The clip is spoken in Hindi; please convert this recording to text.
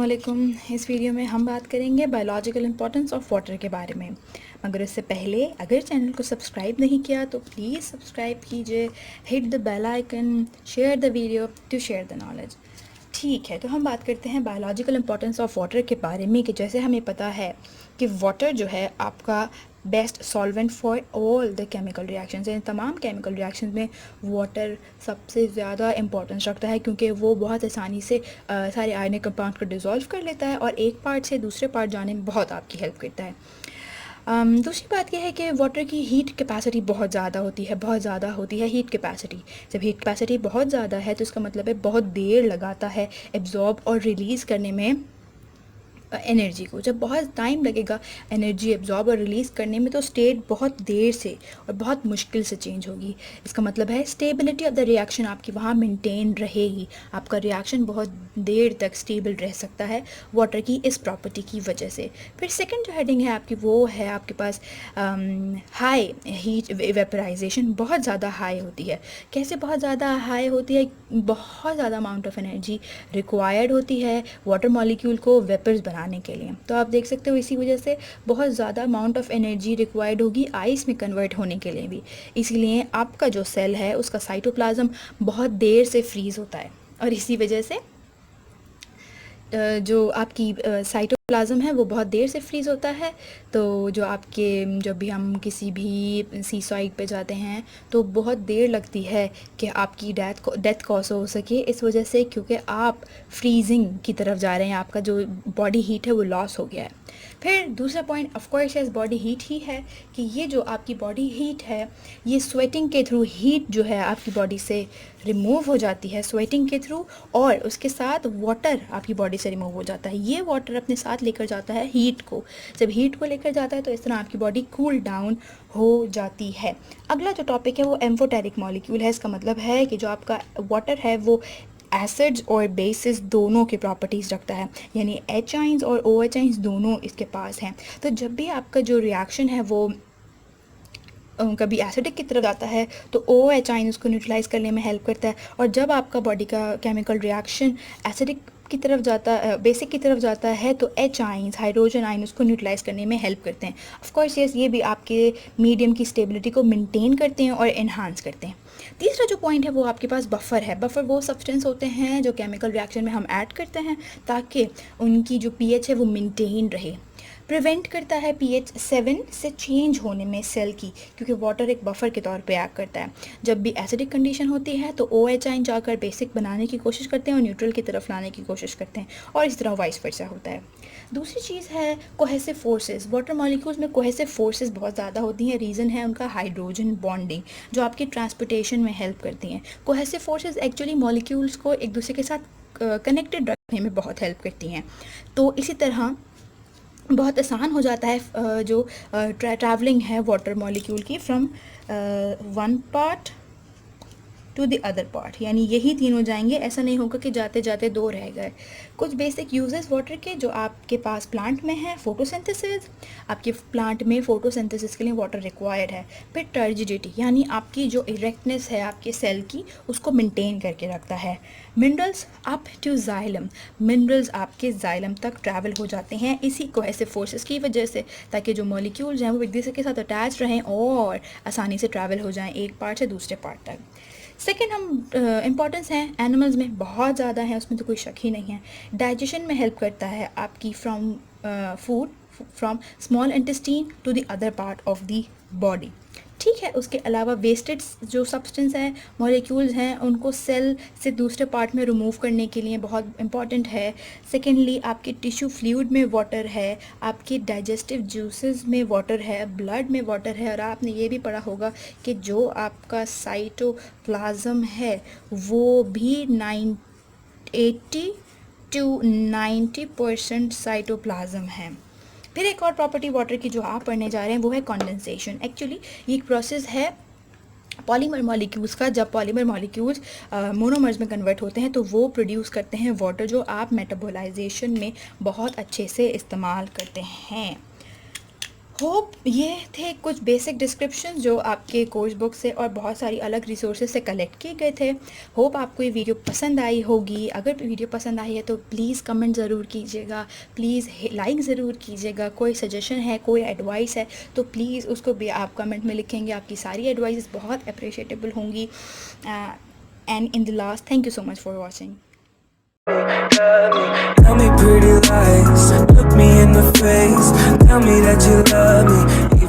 अस्सलामुअलैकुम। इस वीडियो में हम बात करेंगे बायोलॉजिकल इंपॉर्टेंस ऑफ वाटर के बारे में। मगर उससे पहले अगर चैनल को सब्सक्राइब नहीं किया तो प्लीज़ सब्सक्राइब कीजिए, hit the bell icon, share the video to share the knowledge. ठीक है, तो हम बात करते हैं बायोलॉजिकल इंपॉर्टेंस ऑफ वाटर के बारे में कि जैसे हमें पता है कि वाटर जो है आपका best solvent for all the chemical reactions हैं। तमाम केमिकल रिएक्शंस में वाटर सबसे ज़्यादा इंपॉर्टेंस रखता है क्योंकि वो बहुत आसानी से सारे आयनिक कंपाउंड को डिज़ोल्व कर लेता है और एक पार्ट से दूसरे पार्ट जाने में बहुत आपकी हेल्प करता है। दूसरी बात यह है कि वाटर की हीट कैपेसिटी बहुत ज़्यादा होती है हीट कैपेसिटी। जब हीट कैपेसिटी बहुत ज़्यादा है तो इसका मतलब है बहुत देर लगाता है एब्जॉर्ब और रिलीज़ करने में एनर्जी को। जब बहुत टाइम लगेगा एनर्जी एब्जॉर्ब और रिलीज़ करने में तो स्टेट बहुत देर से और बहुत मुश्किल से चेंज होगी। इसका मतलब है स्टेबिलिटी ऑफ द रिएक्शन आपकी वहाँ मेंटेन रहेगी, आपका रिएक्शन बहुत देर तक स्टेबल रह सकता है वाटर की इस प्रॉपर्टी की वजह से। फिर सेकंड जो हेडिंग है आपकी वो है आपके पास हाई हीट वेपराइजेशन। बहुत ज़्यादा हाई होती है। कैसे बहुत ज़्यादा हाई होती है? बहुत ज़्यादा अमाउंट ऑफ एनर्जी रिक्वायर्ड होती है वाटर मॉलिक्यूल को वेपर्स बनाने के लिए। तो आप देख सकते हो इसी वजह से बहुत ज़्यादा अमाउंट ऑफ एनर्जी रिक्वायर्ड होगी आइस में कन्वर्ट होने के लिए भी। इसीलिए आपका जो सेल है उसका साइटोप्लाज्म बहुत देर से फ्रीज़ होता है और इसी वजह से जो आपकी साइटोप्लाज्म है वो बहुत देर से फ्रीज़ होता है। तो जो आपके जब भी हम किसी भी सी साइड पे जाते हैं तो बहुत देर लगती है कि आपकी डेथ कॉज हो सके इस वजह से, क्योंकि आप फ्रीजिंग की तरफ जा रहे हैं, आपका जो बॉडी हीट है वो लॉस हो गया है। फिर दूसरा पॉइंट ऑफ कोर्स है बॉडी हीट ही है कि ये जो आपकी बॉडी हीट है ये स्वेटिंग के थ्रू हीट जो है आपकी बॉडी से रिमूव हो जाती है स्वेटिंग के थ्रू, और उसके साथ वाटर आपकी बॉडी से रिमूव हो जाता है। ये वाटर अपने साथ लेकर जाता है हीट को। जब हीट को लेकर जाता है तो इस तरह आपकी बॉडी कूल डाउन हो जाती है। अगला जो टॉपिक है वो एम्फोटेरिक मॉलिक्यूल है। इसका मतलब है कि जो आपका वाटर है वो एसिड्स और बेसिस दोनों की प्रॉपर्टीज़ रखता है, यानी एच आइंस और ओ एच आइंस दोनों इसके पास हैं। तो जब भी आपका जो रिएक्शन है वो कभी एसिडिक की तरफ जाता है तो ओ एच आइन उसको न्यूट्रलाइज करने में हेल्प करता है, और जब आपका बॉडी का केमिकल रिएक्शन एसिडिक की तरफ जाता बेसिक की तरफ जाता है तो एच आइंस हाइड्रोजन आइन उसको न्यूट्रलाइज करने में हेल्प करते हैं। ऑफ कोर्स ये भी आपके मीडियम की स्टेबिलिटी को मेंटेन करते हैं और इन्हांस करते हैं। तीसरा जो पॉइंट है वो आपके पास बफर है। बफर वो सब्सटेंस होते हैं जो केमिकल रिएक्शन में हम ऐड करते हैं ताकि उनकी जो पीएच है वो मेंटेन रहे। प्रिवेंट करता है पीएच 7 से चेंज होने में सेल की, क्योंकि वाटर एक बफर के तौर पे एक्ट करता है। जब भी एसिडिक कंडीशन होती है तो ओ एच आइन जाकर बेसिक बनाने की कोशिश करते हैं और न्यूट्रल की तरफ लाने की कोशिश करते हैं, और इस तरह वाइस वर्सा होता है। दूसरी चीज़ है कोहेसिव फोर्सेस। वाटर मॉलिक्यूल्स में कोहेसिव फोर्सेस बहुत ज़्यादा होती हैं। रीज़न है उनका हाइड्रोजन बॉन्डिंग जो आपकी ट्रांसपोर्टेशन में हेल्प करती हैं। कोहेसिव फोर्सेस एक्चुअली मॉलिक्यूल्स को एक दूसरे के साथ कनेक्टेड रखने में बहुत हेल्प करती हैं। तो इसी तरह बहुत आसान हो जाता है जो ट्रैवलिंग है वाटर मॉलिक्यूल की from one part two the other part, यानी यही तीनों जाएंगे। ऐसा नहीं होगा कि जाते जाते दो रह गए। कुछ बेसिक यूजेस वाटर के जो आपके पास प्लांट में है, फोटोसिंथेसिस। आपके प्लांट में फोटोसिंथेसिस के लिए वाटर रिक्वायर्ड है। फिर टर्जिडिटी, यानी आपकी जो इरेक्टनेस है आपके सेल की उसको मेंटेन करके रखता है। Minerals up to xylem, minerals आपके जाइलम तक ट्रैवल हो जाते हैं इसी कोहेसिव फोर्सेस की वजह से, ताकि जो मॉलिक्यूल्स हैं वो एक दूसरे के साथ अटैच रहें और आसानी से ट्रैवल हो जाएं एक पार्ट से दूसरे पार्ट तक। सेकेंड हम इम्पॉर्टेंस हैं एनिमल्स में बहुत ज़्यादा है, उसमें तो कोई शक ही नहीं है। डाइजेशन में हेल्प करता है आपकी from food from small intestine to the other part of the body. ठीक है, उसके अलावा वेस्टेड जो सब्सटेंस हैं मॉलिक्यूल्स हैं उनको सेल से दूसरे पार्ट में रिमूव करने के लिए बहुत इंपॉर्टेंट है। सेकेंडली आपके टिश्यू फ्लूइड में वाटर है, आपके डाइजेस्टिव जूसेस में वाटर है, ब्लड में वाटर है, और आपने ये भी पढ़ा होगा कि जो आपका साइटोप्लाज्म है वो भी 80 to 90% साइटोप्लाज्म है। फिर एक और प्रॉपर्टी वाटर की जो आप पढ़ने जा रहे हैं वो है कंडेंसेशन। एक्चुअली ये एक प्रोसेस है पॉलीमर मॉलिक्यूल्स का। जब पॉलीमर मॉलिक्यूल्स मोनोमर्स में कन्वर्ट होते हैं तो वो प्रोड्यूस करते हैं वाटर जो आप मेटाबोलाइजेशन में बहुत अच्छे से इस्तेमाल करते हैं। होप ये थे कुछ बेसिक डिस्क्रिप्शन जो आपके कोर्स बुक से और बहुत सारी अलग रिसोर्सेज से कलेक्ट किए गए थे। होप आपको ये वीडियो पसंद आई होगी। अगर वीडियो पसंद आई है तो प्लीज़ कमेंट ज़रूर कीजिएगा, प्लीज़ लाइक ज़रूर कीजिएगा। कोई सजेशन है, कोई एडवाइस है तो प्लीज़ उसको भी आप कमेंट में लिखेंगे। आपकी सारी एडवाइस बहुत अप्रिशिएटेबल होंगी। And in the last, thank you so much for watching. Tell me pretty lies, look me in the face, tell me that you love me.